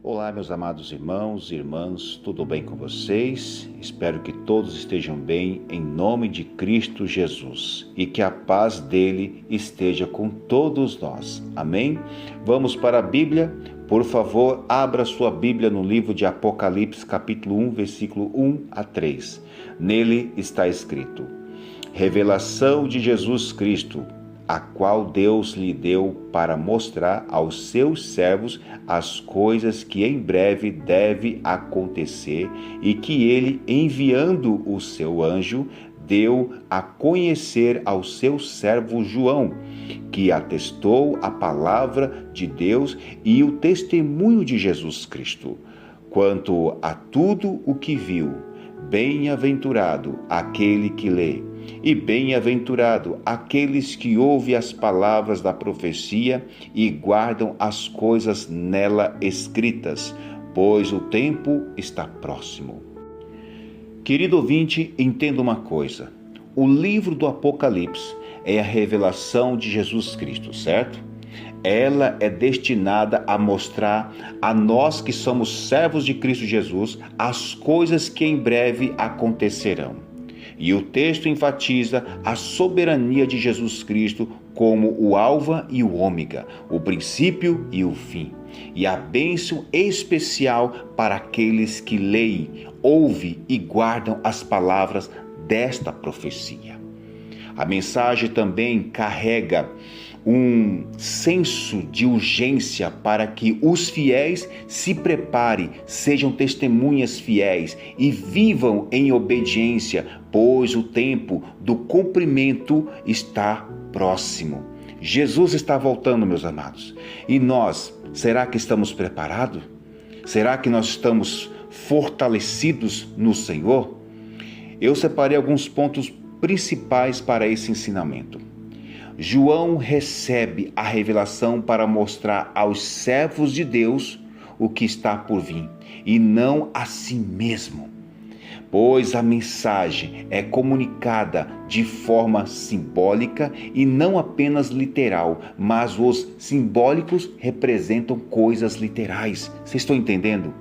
Olá, meus amados irmãos e irmãs, tudo bem com vocês? Espero que todos estejam bem em nome de Cristo Jesus e que a paz dele esteja com todos nós. Amém? Vamos para a Bíblia? Por favor, abra sua Bíblia no livro de Apocalipse, capítulo 1, versículo 1 a 3. Nele está escrito: Revelação de Jesus Cristo, a qual Deus lhe deu para mostrar aos seus servos as coisas que em breve deve acontecer e que ele, enviando o seu anjo, deu a conhecer ao seu servo João, que atestou a palavra de Deus e o testemunho de Jesus Cristo. Quanto a tudo o que viu, bem-aventurado aquele que lê, e bem-aventurado aqueles que ouvem as palavras da profecia e guardam as coisas nela escritas, pois o tempo está próximo. Querido ouvinte, entenda uma coisa: o livro do Apocalipse é a revelação de Jesus Cristo, certo? Ela é destinada a mostrar a nós que somos servos de Cristo Jesus as coisas que em breve acontecerão. E o texto enfatiza a soberania de Jesus Cristo como o alfa e o ômega, o princípio e o fim, e a bênção especial para aqueles que leem, ouvem e guardam as palavras desta profecia. A mensagem também carrega um senso de urgência para que os fiéis se preparem, sejam testemunhas fiéis e vivam em obediência, pois o tempo do cumprimento está próximo. Jesus está voltando, meus amados. E nós, será que estamos preparados? Será que nós estamos fortalecidos no Senhor? Eu separei alguns pontos principais para esse ensinamento. João recebe a revelação para mostrar aos servos de Deus o que está por vir, e não a si mesmo, pois a mensagem é comunicada de forma simbólica e não apenas literal, mas os simbólicos representam coisas literais. Vocês estão entendendo?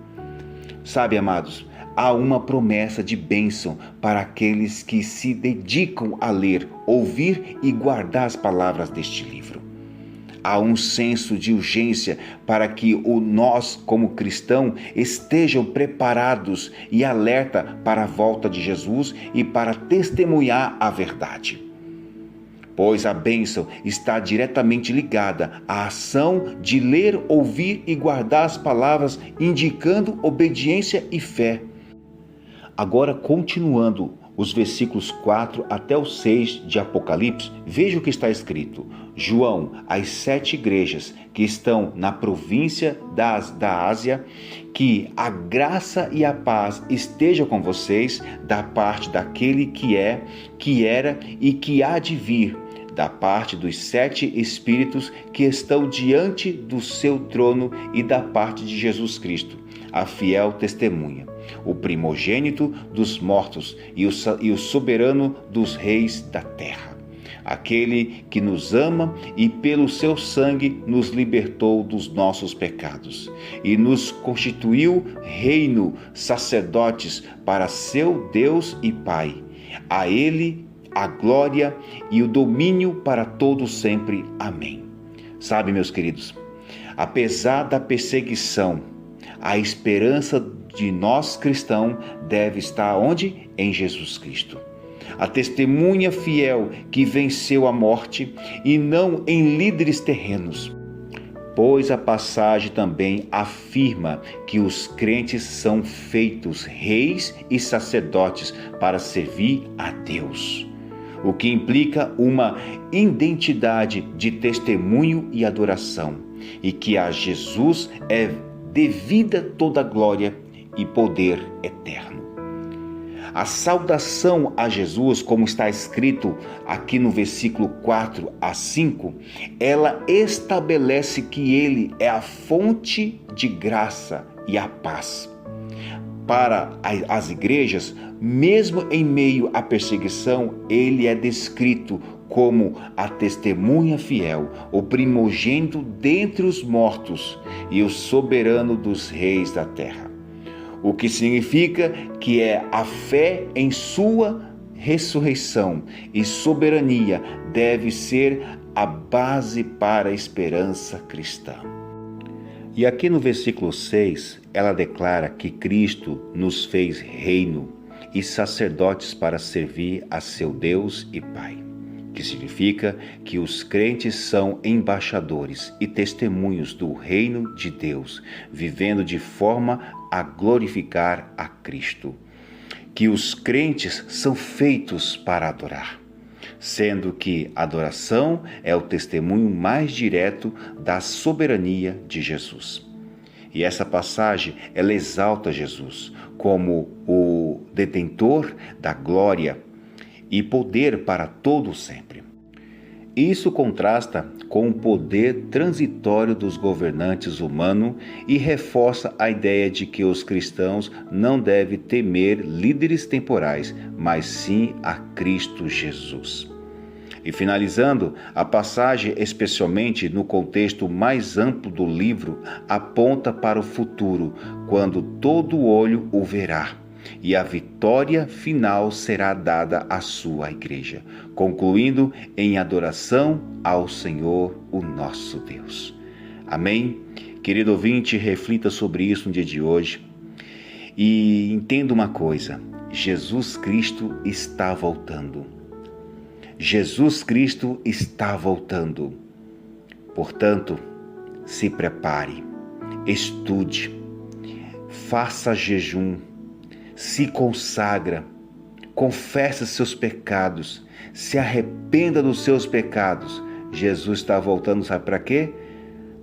Sabe, amados, há uma promessa de bênção para aqueles que se dedicam a ler, ouvir e guardar as palavras deste livro. Há um senso de urgência para que nós, como cristãos, estejam preparados e alerta para a volta de Jesus e para testemunhar a verdade. Pois a bênção está diretamente ligada à ação de ler, ouvir e guardar as palavras, indicando obediência e fé. Agora, continuando os versículos 4 até o 6 de Apocalipse, veja o que está escrito. João, às 7 igrejas que estão na província da Ásia, que a graça e a paz estejam com vocês da parte daquele que é, que era e que há de vir, da parte dos 7 Espíritos que estão diante do seu trono e da parte de Jesus Cristo, a fiel testemunha, o primogênito dos mortos e o soberano dos reis da terra, aquele que nos ama e pelo seu sangue nos libertou dos nossos pecados e nos constituiu reino, sacerdotes para seu Deus e Pai. A ele a glória e o domínio para todos sempre. Amém. Sabe, meus queridos, apesar da perseguição, a esperança de nós cristãos deve estar onde? Em Jesus Cristo. A testemunha fiel que venceu a morte e não em líderes terrenos. Pois a passagem também afirma que os crentes são feitos reis e sacerdotes para servir a Deus, o que implica uma identidade de testemunho e adoração, e que a Jesus é devida toda glória e poder eterno. A saudação a Jesus, como está escrito aqui no versículo 4 a 5, ela estabelece que ele é a fonte de graça e a paz. para as igrejas, mesmo em meio à perseguição, ele é descrito como a testemunha fiel, o primogênito dentre os mortos e o soberano dos reis da terra. O que significa que é a fé em sua ressurreição e soberania deve ser a base para a esperança cristã. E aqui no versículo 6, ela declara que Cristo nos fez reino e sacerdotes para servir a seu Deus e Pai, que significa que os crentes são embaixadores e testemunhos do reino de Deus, vivendo de forma a glorificar a Cristo. Que os crentes são feitos para adorar, sendo que a adoração é o testemunho mais direto da soberania de Jesus. E essa passagem, ela exalta Jesus como o detentor da glória e poder para todo sempre. Isso contrasta com o poder transitório dos governantes humanos e reforça a ideia de que os cristãos não devem temer líderes temporais, mas sim a Cristo Jesus. E finalizando, a passagem, especialmente no contexto mais amplo do livro, aponta para o futuro, quando todo olho o verá, e a vitória final será dada à sua igreja, concluindo em adoração ao Senhor, o nosso Deus. Amém? Querido ouvinte, reflita sobre isso no dia de hoje e entenda uma coisa: Jesus Cristo está voltando. Jesus Cristo está voltando. Portanto, se prepare, estude, faça jejum, se consagra, confesse seus pecados, se arrependa dos seus pecados. Jesus está voltando, sabe para quê?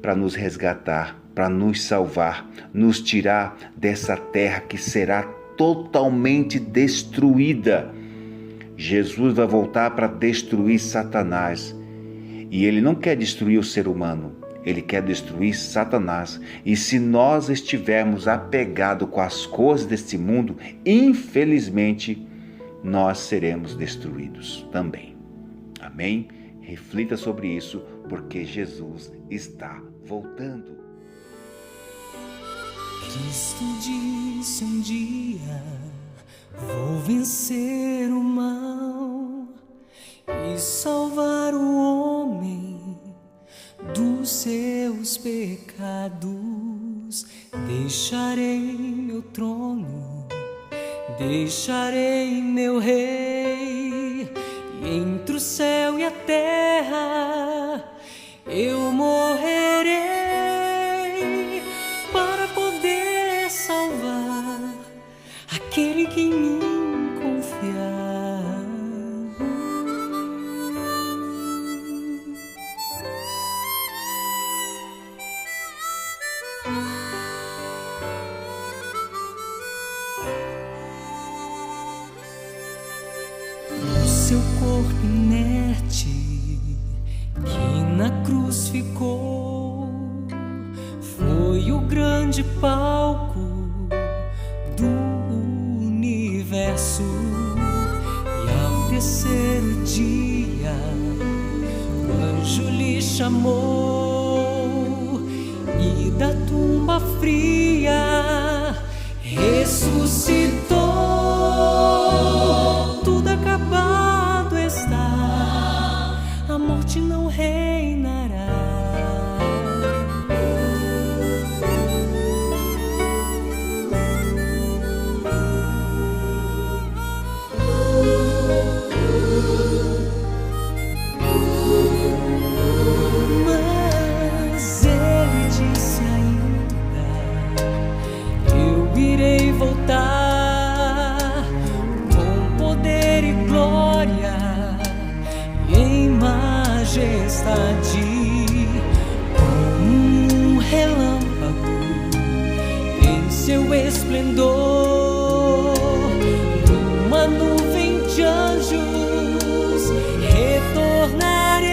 Para nos resgatar, para nos salvar, nos tirar dessa terra que será totalmente destruída. Jesus vai voltar para destruir Satanás. E ele não quer destruir o ser humano, ele quer destruir Satanás. E se nós estivermos apegados com as coisas deste mundo, infelizmente, nós seremos destruídos também. Amém? Reflita sobre isso, porque Jesus está voltando. Cristo disse um dia: vou vencer o mal e salvar o homem dos seus pecados. Deixarei meu trono, deixarei meu rei, e entre o céu e a terra eu morrerei para poder salvar aquele que em mim confiar. O seu corpo inerte que na cruz ficou foi o grande palco do universo. E ao terceiro dia o anjo lhe chamou, e da tumba fria ressuscitou. Tudo acabado está, a morte não reinará. Mas ele disse ainda: eu irei voltar com poder e glória e em majestade, como um relâmpago em seu esplendor, numa nuvem de anjos retornarei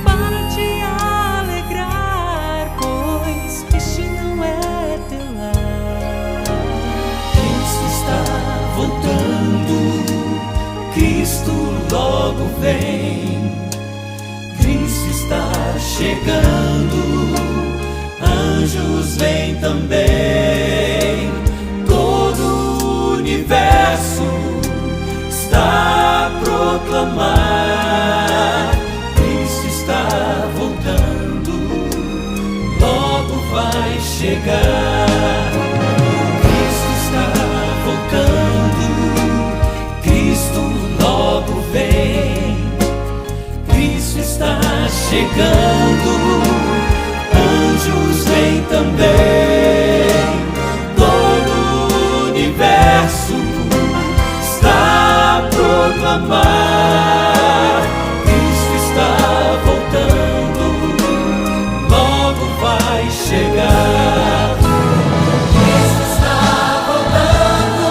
para te alegrar, pois este não é teu lar. chegando, anjos vêm também, todo o universo está a proclamar: Cristo está voltando, logo vai chegar. Cristo está voltando, Cristo logo vem, Cristo está chegando, anjos vêm também, todo o universo está a proclamar: Cristo está voltando, logo vai chegar. Cristo está voltando,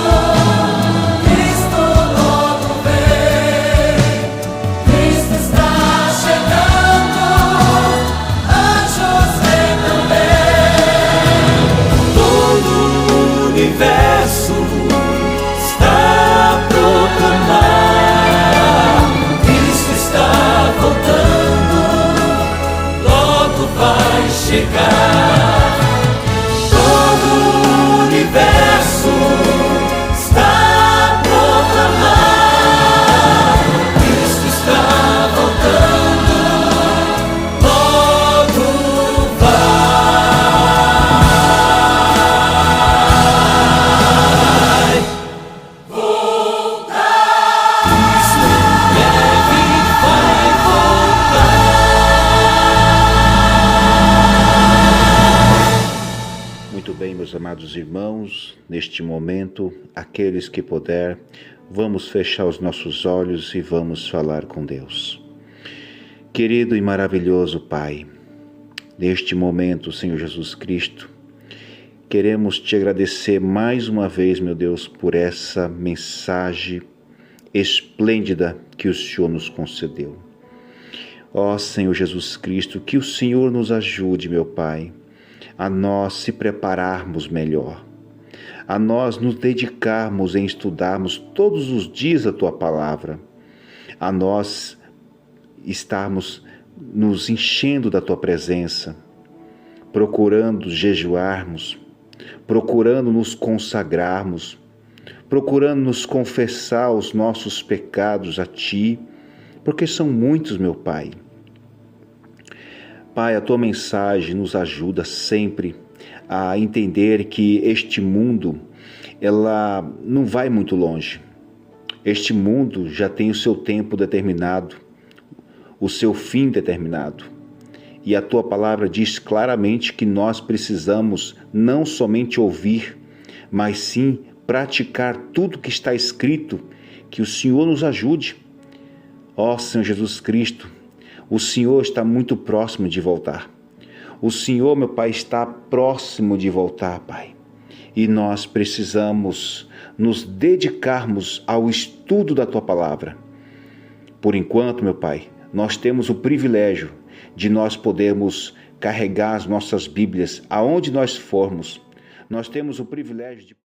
Cristo logo vem, Cristo está chegando, anjos vêm também, todo o universo está a proclamar: Cristo está voltando, logo vai chegar. Todo o universo está a proclamar: Cristo está voltando, logo vai voltar. Cristo em breve vai voltar. Muito bem, meus amados irmãos, neste momento, aqueles que puder, vamos fechar os nossos olhos e vamos falar com Deus. Querido e maravilhoso Pai, neste momento, Senhor Jesus Cristo, queremos te agradecer mais uma vez, meu Deus, por essa mensagem esplêndida que o Senhor nos concedeu. Ó Senhor Jesus Cristo, que o Senhor nos ajude, meu Pai, a nós se prepararmos melhor, a nós nos dedicarmos em estudarmos todos os dias a Tua Palavra, a nós estarmos nos enchendo da Tua presença, procurando jejuarmos, procurando nos consagrarmos, procurando nos confessar os nossos pecados a Ti, porque são muitos, meu Pai. Pai, a Tua mensagem nos ajuda sempre a entender que este mundo, ela não vai muito longe. Este mundo já tem o seu tempo determinado, o seu fim determinado. E a Tua palavra diz claramente que nós precisamos não somente ouvir, mas sim praticar tudo que está escrito, que o Senhor nos ajude. Ó Senhor Jesus Cristo, o Senhor está muito próximo de voltar. O Senhor, meu Pai, está próximo de voltar, Pai. E nós precisamos nos dedicarmos ao estudo da Tua palavra. Por enquanto, meu Pai, nós temos o privilégio de nós podermos carregar as nossas Bíblias aonde nós formos. Nós temos o privilégio de